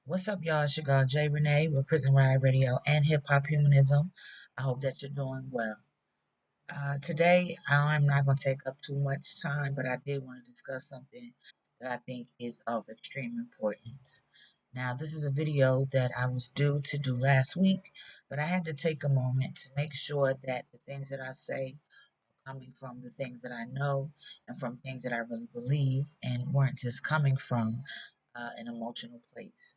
What's up, y'all? It's your girl, J. Renee, with Prison Riot Radio and Hip Hop Humanism. I hope that you're doing well. Today, I'm not going to take up too much time, but I did want to discuss something that I think is of extreme importance. Now, this is a video that I was due to do last week, but I had to take a moment to make sure that the things that I say are coming from the things that I know and from things that I really believe and weren't just coming from an emotional place.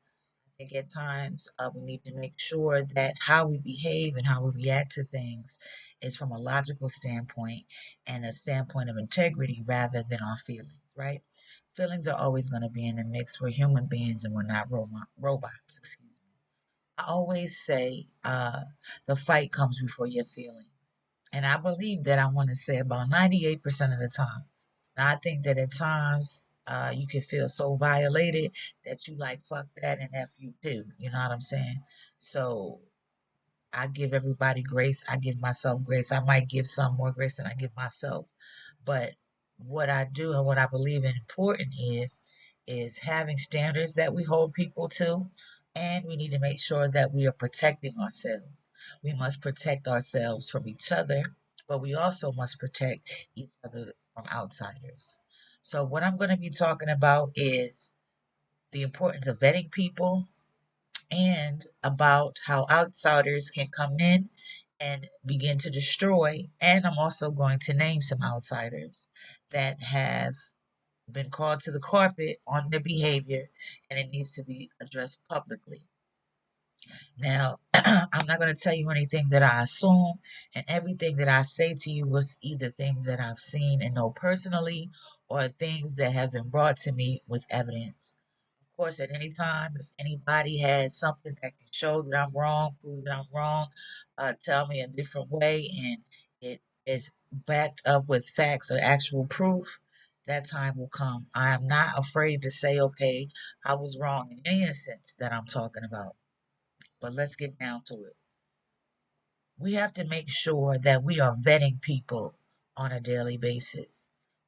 I think at times we need to make sure that how we behave and how we react to things is from a logical standpoint and a standpoint of integrity rather than our feelings, right? Feelings are always going to be in the mix. We're human beings and we're not robots, excuse me. I always say the fight comes before your feelings. And I believe that I want to say about 98% of the time. Now, I think that at times you can feel so violated that you like, fuck that and F you too. You know what I'm saying? So I give everybody grace. I give myself grace. I might give some more grace than I give myself. But what I do and what I believe in important is having standards that we hold people to, and we need to make sure that we are protecting ourselves. We must protect ourselves from each other, but we also must protect each other from outsiders. So what I'm going to be talking about is the importance of vetting people and about how outsiders can come in and begin to destroy. And I'm also going to name some outsiders that have been called to the carpet on their behavior and it needs to be addressed publicly. Now, I'm not going to tell you anything that I assume, and everything that I say to you was either things that I've seen and know personally or things that have been brought to me with evidence. Of course, at any time, if anybody has something that can show that I'm wrong, prove that I'm wrong, tell me a different way, and it is backed up with facts or actual proof, that time will come. I am not afraid to say, okay, I was wrong in any instance that I'm talking about. But let's get down to it. We have to make sure that we are vetting people on a daily basis.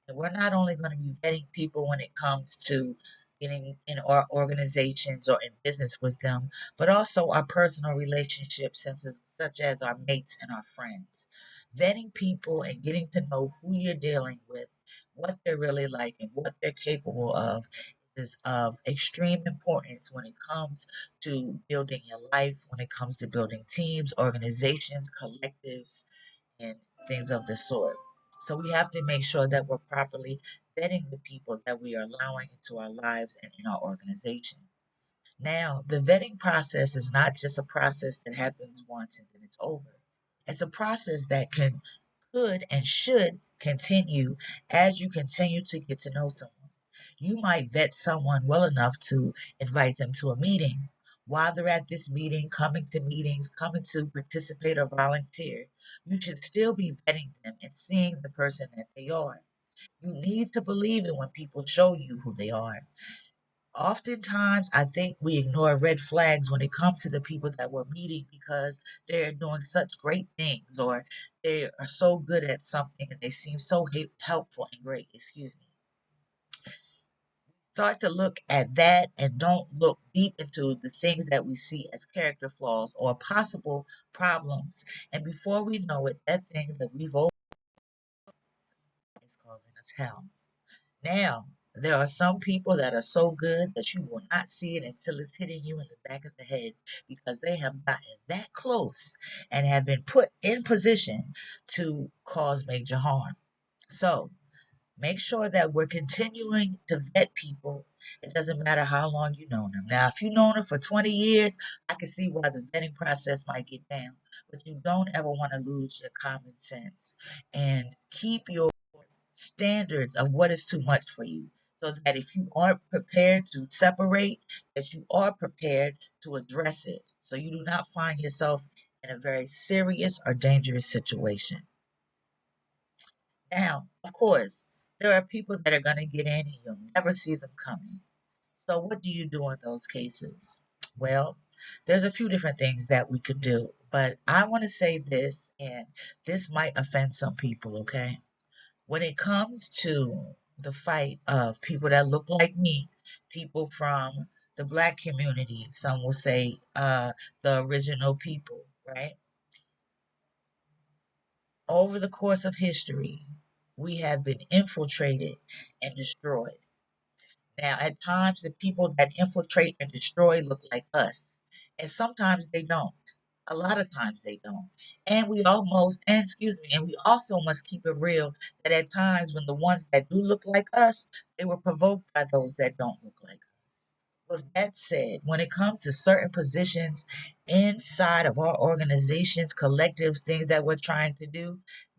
And we're not only going to be vetting people when it comes to getting in our organizations or in business with them, but also our personal relationships, such as our mates and our friends. Vetting people and getting to know who you're dealing with, what they're really like, and what they're capable of is of extreme importance when it comes to building your life, when it comes to building teams, organizations, collectives, and things of the sort. So we have to make sure that we're properly vetting the people that we are allowing into our lives and in our organization. Now, the vetting process is not just a process that happens once and then it's over. It's a process that could, and should continue as you continue to get to know someone. You might vet someone well enough to invite them to a meeting. While they're at this meeting, coming to meetings, coming to participate or volunteer, you should still be vetting them and seeing the person that they are. You need to believe it when people show you who they are. Oftentimes, I think we ignore red flags when it comes to the people that we're meeting because they're doing such great things or they are so good at something and they seem so helpful and great. Excuse me. Start to look at that and don't look deep into the things that we see as character flaws or possible problems. And before we know it, that thing that we've overlooked is causing us hell. Now, there are some people that are so good that you will not see it until it's hitting you in the back of the head because they have gotten that close and have been put in position to cause major harm. So, make sure that we're continuing to vet people. It doesn't matter how long you've known them. Now, if you've known them for 20 years, I can see why the vetting process might get down, but you don't ever want to lose your common sense and keep your standards of what is too much for you so that if you aren't prepared to separate, that you are prepared to address it so you do not find yourself in a very serious or dangerous situation. Now, of course, there are people that are going to get in and you'll never see them coming. So what do you do in those cases? Well, there's a few different things that we could do, but I want to say this, and this might offend some people, okay? When it comes to the fight of people that look like me, people from the black community, some will say the original people, right? Over the course of history, we have been infiltrated and destroyed. Now, at times, the people that infiltrate and destroy look like us, and sometimes they don't. A lot of times they don't. And we also must keep it real that at times when the ones that do look like us, they were provoked by those that don't look like us. With that said, when it comes to certain positions inside of our organizations, collectives, things that we're trying to do,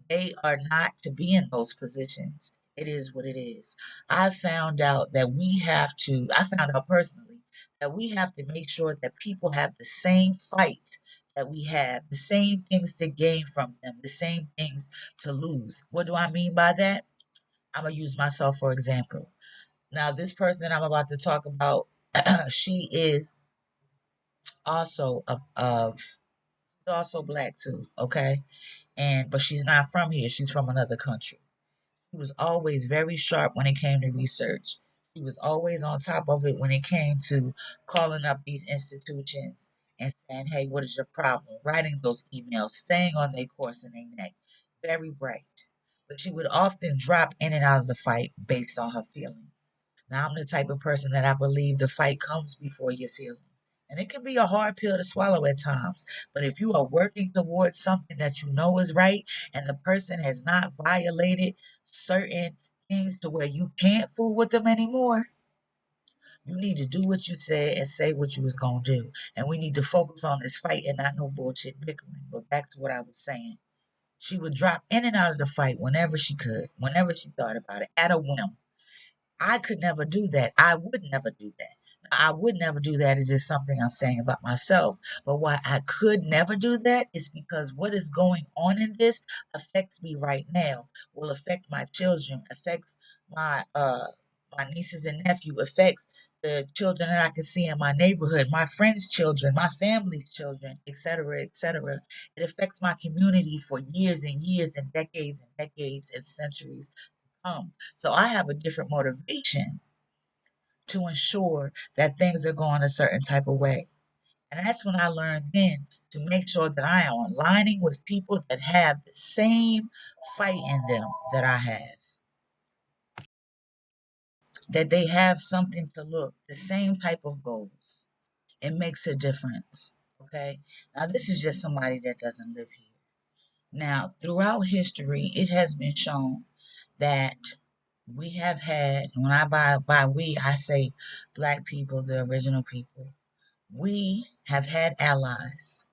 they are not to be in those positions. It is what it is. I found out personally that we have to make sure that people have the same fight that we have, the same things to gain from them, the same things to lose. What do I mean by that? I'm going to use myself for example. Now, this person that I'm about to talk about, she is also also black too, okay? But she's not from here. She's from another country. She was always very sharp when it came to research. She was always on top of it when it came to calling up these institutions and saying, "Hey, what is your problem?" Writing those emails, staying on their course and their neck. Very bright. But she would often drop in and out of the fight based on her feelings. Now, I'm the type of person that I believe the fight comes before your feelings. And it can be a hard pill to swallow at times. But if you are working towards something that you know is right and the person has not violated certain things to where you can't fool with them anymore, you need to do what you said and say what you was going to do. And we need to focus on this fight and not no bullshit bickering. But back to what I was saying. She would drop in and out of the fight whenever she could, whenever she thought about it, at a whim. I could never do that. I would never do that. I would never do that is just something I'm saying about myself. But why I could never do that is because what is going on in this affects me right now, will affect my children, affects my nieces and nephew, affects the children that I can see in my neighborhood, my friends' children, my family's children, etc., etc. It affects my community for years and years and decades and centuries come. So I have a different motivation to ensure that things are going a certain type of way. And that's when I learned then to make sure that I am aligning with people that have the same fight in them that I have, that they have something to look, the same type of goals. It makes a difference. Okay. Now, this is just somebody that doesn't live here. Now, throughout history, it has been shown that we have had, when I by we, I say black people, the original people. We have had allies.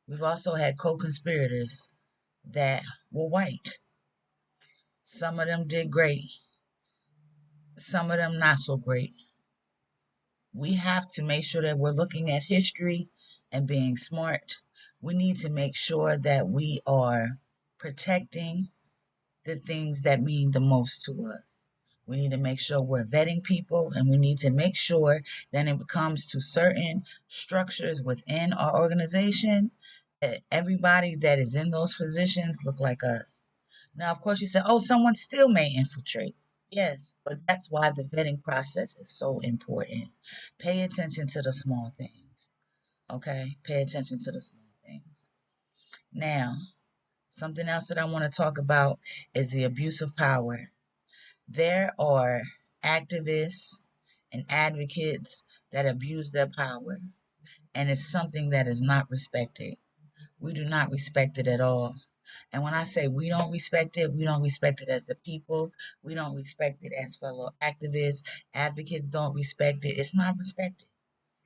We've also had co-conspirators that were white. Some of them did great. Some of them not so great. We have to make sure that we're looking at history and being smart. We need to make sure that we are protecting the things that mean the most to us. We need to make sure we're vetting people, and we need to make sure that it comes to certain structures within our organization that everybody that is in those positions look like us. Now, of course, you say, oh, someone still may infiltrate. Yes, but that's why the vetting process is so important. Pay attention to the small things. Okay? Pay attention to the small things. Now, something else that I want to talk about is the abuse of power. There are activists and advocates that abuse their power, and it's something that is not respected. We do not respect it at all. And when I say we don't respect it, we don't respect it as the people. We don't respect it as fellow activists. Advocates don't respect it. It's not respected.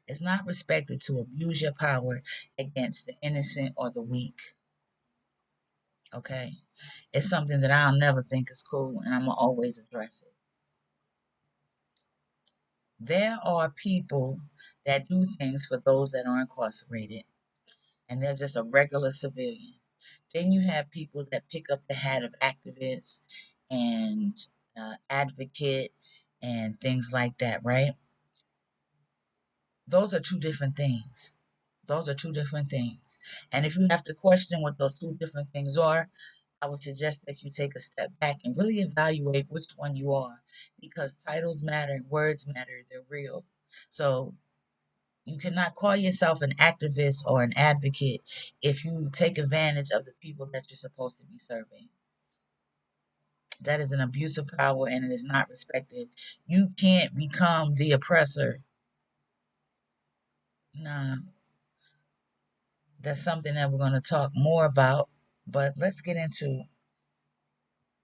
It's not respected to abuse your power against the innocent or the weak. Okay? It's something that I'll never think is cool, and I'm going to always address it. There are people that do things for those that are incarcerated, and they're just a regular civilian. Then you have people that pick up the hat of activists and advocate and things like that, right? Those are two different things. Those are two different things. And if you have to question what those two different things are, I would suggest that you take a step back and really evaluate which one you are because titles matter, words matter, they're real. So You cannot call yourself an activist or an advocate if you take advantage of the people that you're supposed to be serving. That is an abuse of power and it is not respected. You can't become the oppressor. Nah, that's something that we're going to talk more about. But let's get into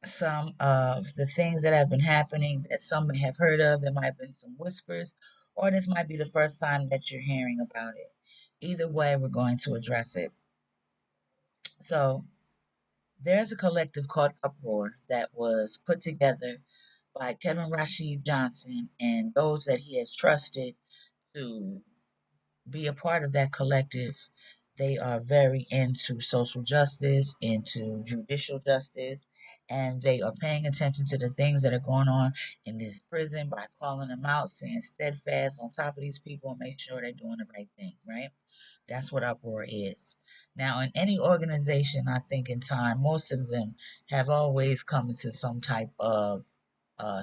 some of the things that have been happening that some may have heard of. There might have been some whispers, or this might be the first time that you're hearing about it. Either way, we're going to address it. So, there's a collective called Uproar that was put together by Kevin Rashid Johnson and those that he has trusted to be a part of that collective. They are very into social justice, into judicial justice, and they are paying attention to the things that are going on in this prison by calling them out, saying steadfast on top of these people and make sure they're doing the right thing, right? That's what Uproar is. Now, in any organization, I think in time, most of them have always come into some type of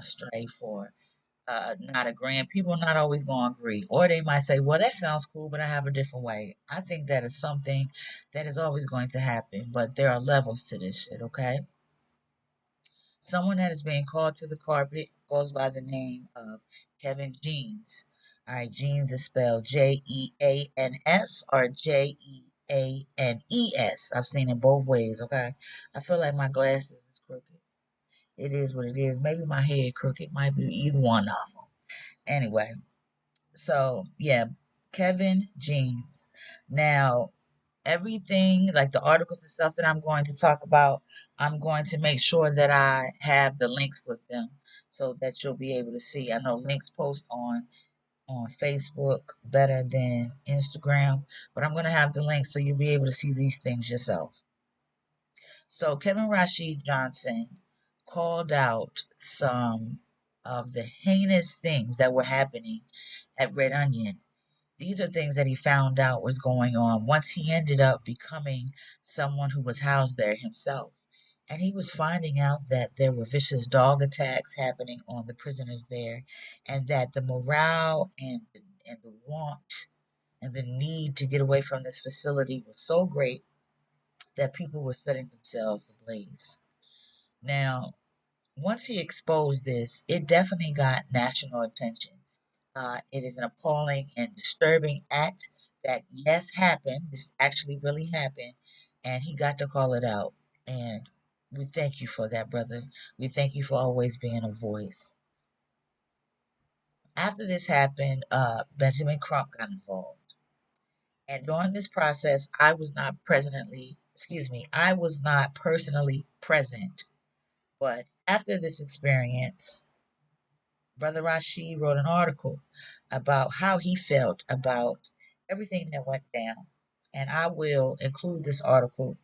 strife or not agreeing. People not always going to agree. Or they might say, well, that sounds cool, but I have a different way. I think that is something that is always going to happen, but there are levels to this shit, okay? Someone that is being called to the carpet goes by the name of Kevin Jeans. All right, Jeans is spelled Jeans or Janes. I've seen it both ways, okay? I feel like my glasses is crooked. It is what it is. Maybe my head crooked. Might be either one of them. Anyway, so yeah, Kevin Jeans. Now, everything like the articles and stuff that I'm going to talk about, I'm going to make sure that I have the links with them so that you'll be able to see. I know links post on Facebook better than Instagram, but I'm going to have the links so you'll be able to see these things yourself. So Kevin Rashid Johnson called out some of the heinous things that were happening at Red Onion. These are things that he found out was going on once he ended up becoming someone who was housed there himself. And he was finding out that there were vicious dog attacks happening on the prisoners there, and that the morale and the want and the need to get away from this facility was so great that people were setting themselves ablaze. Now, once he exposed this, it definitely got national attention. It is an appalling and disturbing act that, yes, happened. This actually really happened. And he got to call it out. And we thank you for that, brother. We thank you for always being a voice. After this happened, Benjamin Crump got involved. And during this process, I was not personally present. But after this experience, Brother Rashid wrote an article about how he felt about everything that went down. And I will include this article's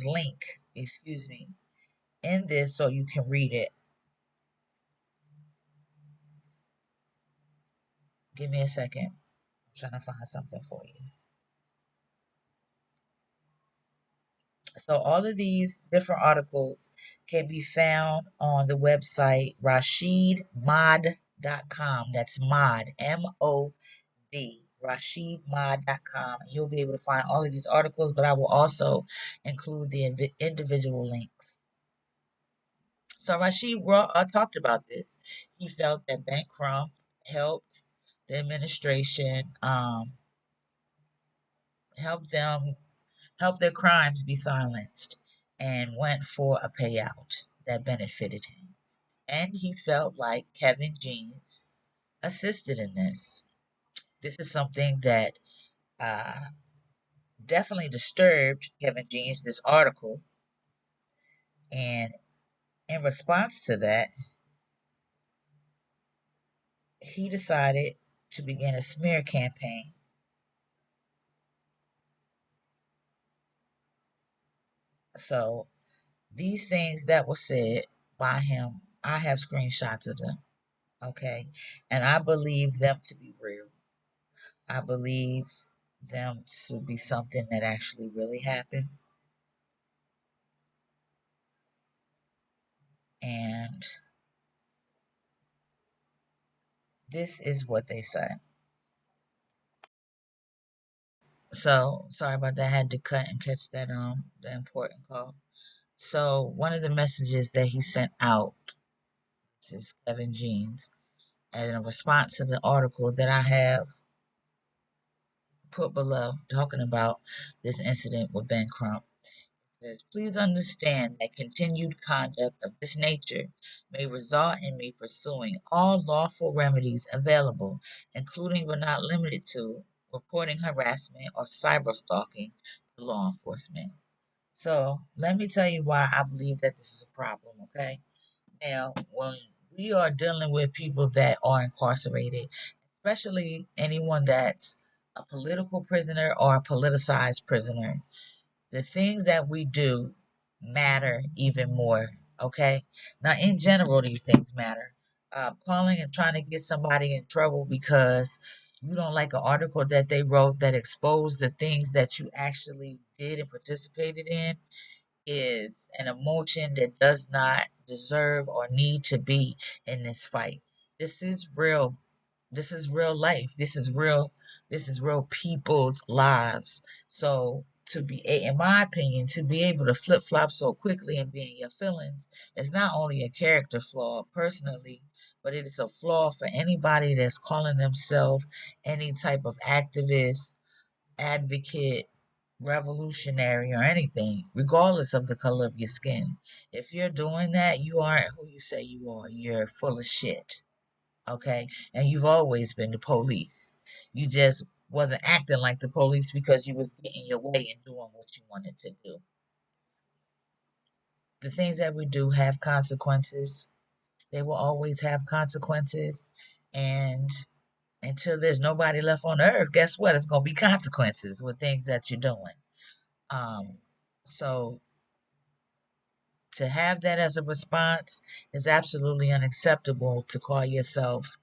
link, in this so you can read it. Give me a second. I'm trying to find something for you. So all of these different articles can be found on the website rashidmod.com. That's mod, MOD, rashidmod.com. You'll be able to find all of these articles, but I will also include the individual links. So Rashid talked about this. He felt that Ben Crump helped the administration, help them help their crimes be silenced, and went for a payout that benefited him. And he felt like Kevin Jeans assisted in this. This is something that uh, definitely disturbed Kevin Jeans, this article. And in response to that, he decided to begin a smear campaign. So these things that were said by him, I have screenshots of them. Okay. And I believe them to be real. I believe them to be something that actually really happened. And This is what they say. So sorry about that. I had to cut and catch that the important call. So one of the messages that he sent out, this is Kevin Jeans, as a response to the article that I have put below talking about this incident with Ben Crump. Says, please understand that continued conduct of this nature may result in me pursuing all lawful remedies available, including but not limited to reporting harassment or cyberstalking to law enforcement. So let me tell you why I believe that this is a problem, okay? Now, when we are dealing with people that are incarcerated, especially anyone that's a political prisoner or a politicized prisoner, the things that we do matter even more. Okay. Now, in general, these things matter. Calling and trying to get somebody in trouble because you don't like an article that they wrote that exposed the things that you actually did and participated in is an emotion that does not deserve or need to be in this fight. This is real. This is real life. This is real people's lives. So to be, in my opinion, to be able to flip flop so quickly and be in your feelings is not only a character flaw personally, but it is a flaw for anybody that's calling themselves any type of activist, advocate, revolutionary, or anything, regardless of the color of your skin. If you're doing that, you aren't who you say you are. You're full of shit. Okay? And you've always been the police. You just wasn't acting like the police because you was getting your way and doing what you wanted to do. The things that we do have consequences. They will always have consequences. And until there's nobody left on earth, guess what? It's going to be consequences with things that you're doing. Um, so to have that as a response is absolutely unacceptable to call yourself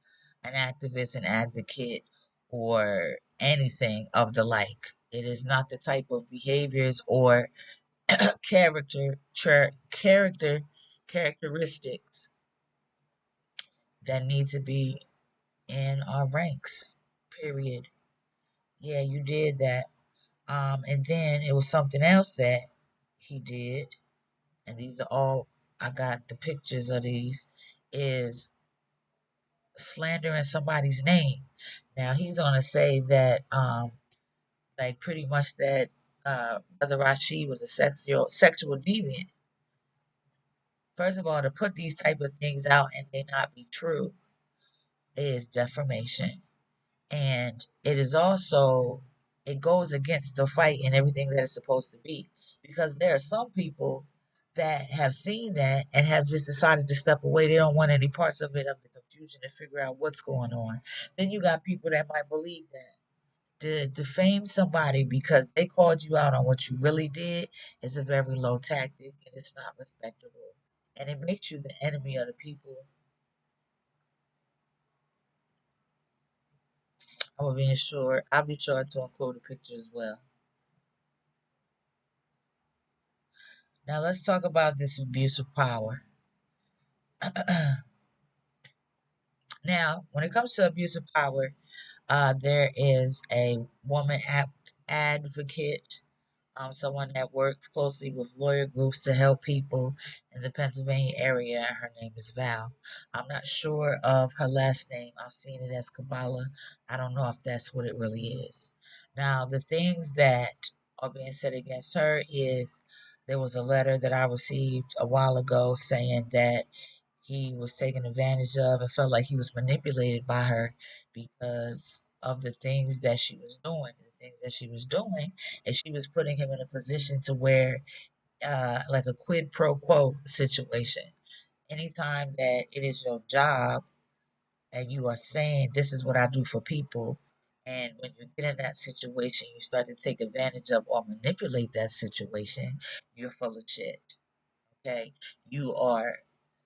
an activist, an advocate, or anything of the like. It is not the type of behaviors or characteristics that need to be in our ranks. Period. Yeah, you did that. And then it was something else that he did, and these are all, I got the pictures of these, is slandering somebody's name. Now he's gonna say that like pretty much that Brother Rashid was a sexual deviant. First of all, to put these type of things out and they not be true is defamation. And it is also, it goes against the fight and everything that it's supposed to be, because there are some people that have seen that and have just decided to step away. They don't want any parts of it, of the confusion, to figure out what's going on. Then you got people that might believe that to defame somebody because they called you out on what you really did is a very low tactic, and it's not respectable, and it makes you the enemy of the people. I'll be sure to include a picture as well. Now let's talk about this abuse of power. Now, when it comes to abuse of power, there is a woman advocate, someone that works closely with lawyer groups to help people in the Pennsylvania area. Her name is Val. I'm not sure of her last name. I've seen it as Kabbalah. I don't know if that's what it really is. Now, the things that are being said against her is there was a letter that I received a while ago saying that he was taken advantage of and felt like he was manipulated by her because of the things that she was doing. The things that she was doing, and she was putting him in a position to where, like a quid pro quo situation. Anytime that it is your job and you are saying, this is what I do for people, and when you get in that situation, you start to take advantage of or manipulate that situation, you're full of shit. Okay, you are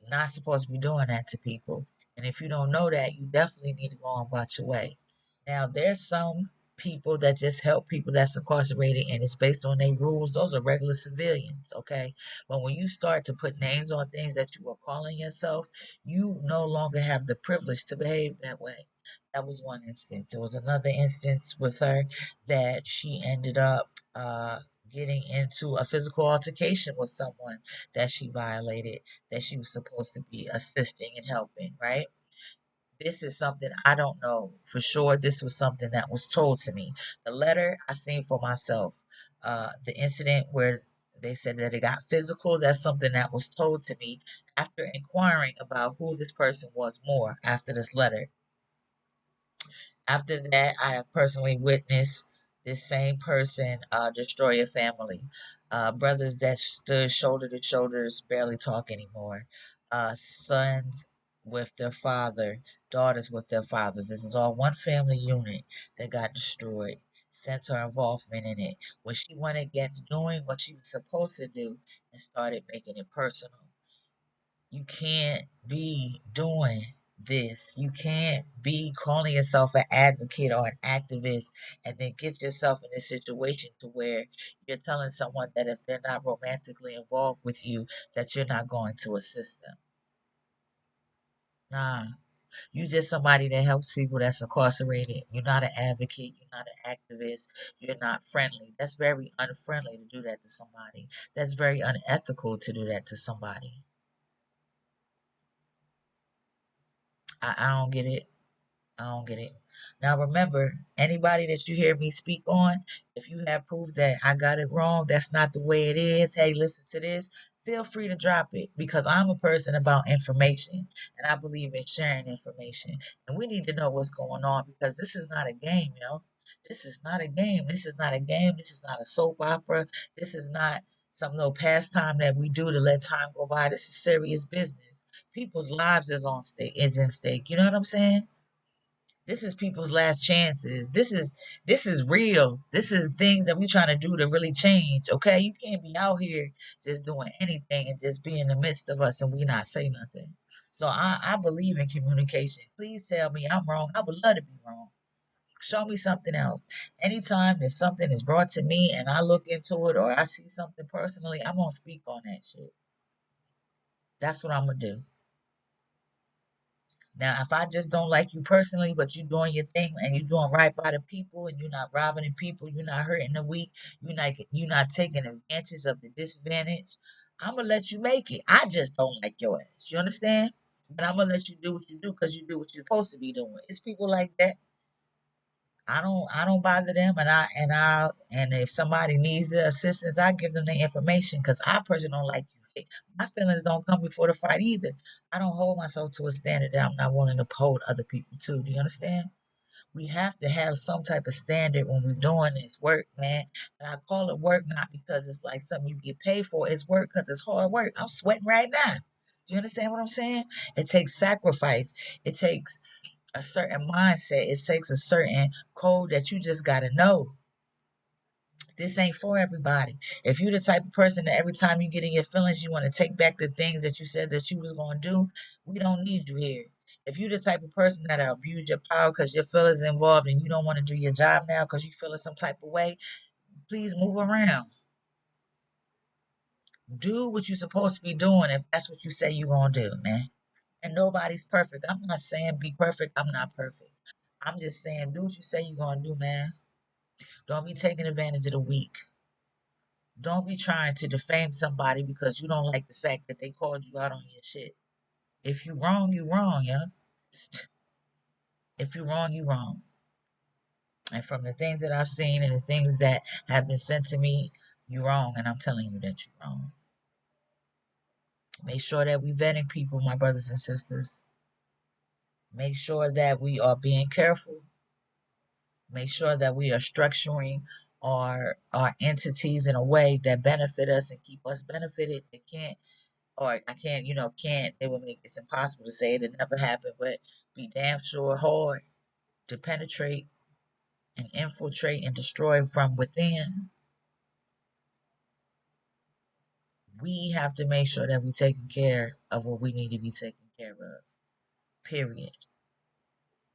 not supposed to be doing that to people. And if you don't know that, you definitely need to go on about your way. Now, there's some people that just help people that's incarcerated and it's based on their rules. Those are regular civilians, okay? But when you start to put names on things that you are calling yourself, you no longer have the privilege to behave that way. That was one instance. There was another instance with her that she ended up getting into a physical altercation with someone that she violated, that she was supposed to be assisting and helping, right? This is something I don't know for sure. This was something that was told to me. The letter I seen for myself. The incident where they said that it got physical, that's something that was told to me after inquiring about who this person was more after this letter. After that, I have personally witnessed this same person destroy a family. Brothers that stood shoulder to shoulders barely talk anymore. Sons with their father, daughters with their fathers. This is all one family unit that got destroyed. Since her involvement in it, when she went against doing what she was supposed to do and started making it personal. You can't be doing this. You can't be calling yourself an advocate or an activist and then get yourself in a situation to where you're telling someone that if they're not romantically involved with you, that you're not going to assist them. Nah, you just somebody that helps people that's incarcerated. You're not an advocate. You're not an activist. You're not friendly. That's very unfriendly to do that to somebody. That's very unethical to do that to somebody. I don't get it. I don't get it. Now remember, anybody that you hear me speak on, if you have proof that I got it wrong, that's not the way it is. Hey, listen to this. Feel free to drop it because I'm a person about information and I believe in sharing information. And we need to know what's going on because this is not a game, yo. This is not a game. This is not a game. This is not a soap opera. This is not some little pastime that we do to let time go by. This is serious business. People's lives is in stake. You know what I'm saying? This is people's last chances. This is real. This is things that we're trying to do to really change. Okay, you can't be out here just doing anything and just be in the midst of us and we not say nothing. So I believe in communication. Please tell me I'm wrong. I would love to be wrong. Show me something else. Anytime that something is brought to me and I look into it or I see something personally, I'm gonna speak on that shit. That's what I'm gonna do. Now, if I just don't like you personally, but you doing your thing and you doing right by the people and you're not robbing the people, you're not hurting the weak, you're not taking advantage of the disadvantage, I'm gonna let you make it. I just don't like your ass. You understand? But I'm gonna let you do what you do because you do what you're supposed to be doing. It's people like that. I don't bother them and if somebody needs the assistance, I give them the information because I personally don't like you. My feelings don't come before the fight either. I don't hold myself to a standard that I'm not willing to hold other people to. Do you understand? We have to have some type of standard when we're doing this work, man. And I call it work not because it's like something you get paid for. It's work because it's hard work. I'm sweating right now. Do you understand what I'm saying? It takes sacrifice. It takes a certain mindset. It takes a certain code that you just gotta know. This ain't for everybody. If you're the type of person that every time you get in your feelings, you want to take back the things that you said that you was gonna do, we don't need you here. If you're the type of person that abuse your power because your feelings involved and you don't want to do your job now because you feeling some type of way, please move around. Do what you're supposed to be doing if that's what you say you're gonna do, man. And nobody's perfect. I'm not saying be perfect. I'm not perfect. I'm just saying do what you say you're gonna do, man. Don't be taking advantage of the weak. Don't be trying to defame somebody because you don't like the fact that they called you out on your shit. If you wrong, you wrong, yeah. If you wrong, you wrong. And from the things that I've seen and the things that have been sent to me, you wrong, and I'm telling you that you wrong. Make sure that we vetting people, my brothers and sisters. Make sure that we are being careful. Make sure that we are structuring our entities in a way that benefit us and keep us benefited. It can't or I can't, can't, it would make it's impossible to say it never happened, but be damn sure hard to penetrate and infiltrate and destroy from within. We have to make sure that we're taking care of what we need to be taken care of. Period.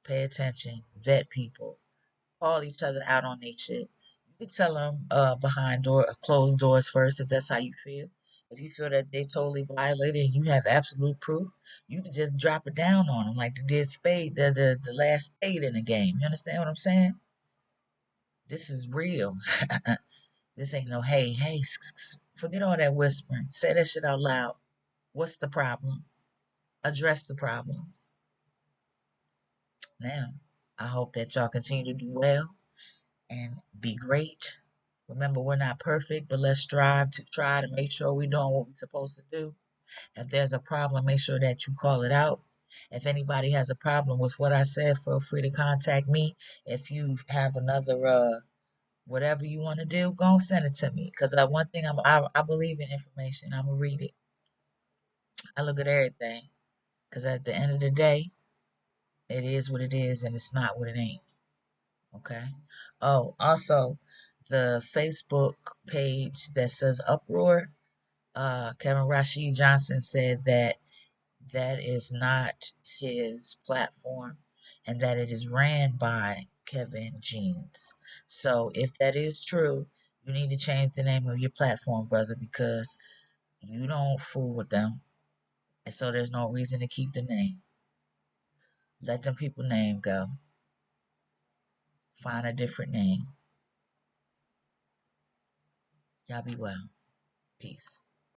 Pay attention, vet people, call each other out on their shit. You can tell them behind closed doors first if that's how you feel. If you feel that they totally violated and you have absolute proof, you can just drop it down on them like they did Spade, the last Spade in the game. You understand what I'm saying? This is real. This ain't no hey, forget all that whispering. Say that shit out loud. What's the problem? Address the problem. Now, I hope that y'all continue to do well and be great. Remember, we're not perfect, but let's strive to try to make sure we're doing what we're supposed to do. If there's a problem, make sure that you call it out. If anybody has a problem with what I said, feel free to contact me. If you have another whatever you want to do, go and send it to me. Because one thing I believe in information. I'm gonna read it. I look at everything. Because at the end of the day, it is what it is, and it's not what it ain't. Okay. Oh, also, the Facebook page that says Uproar. Kevin Rashid Johnson said that that is not his platform and that it is ran by Kevin Jeans. So if that is true, you need to change the name of your platform, brother, because you don't fool with them. And so there's no reason to keep the name. Let them people name go. Find a different name. Y'all be well. Peace.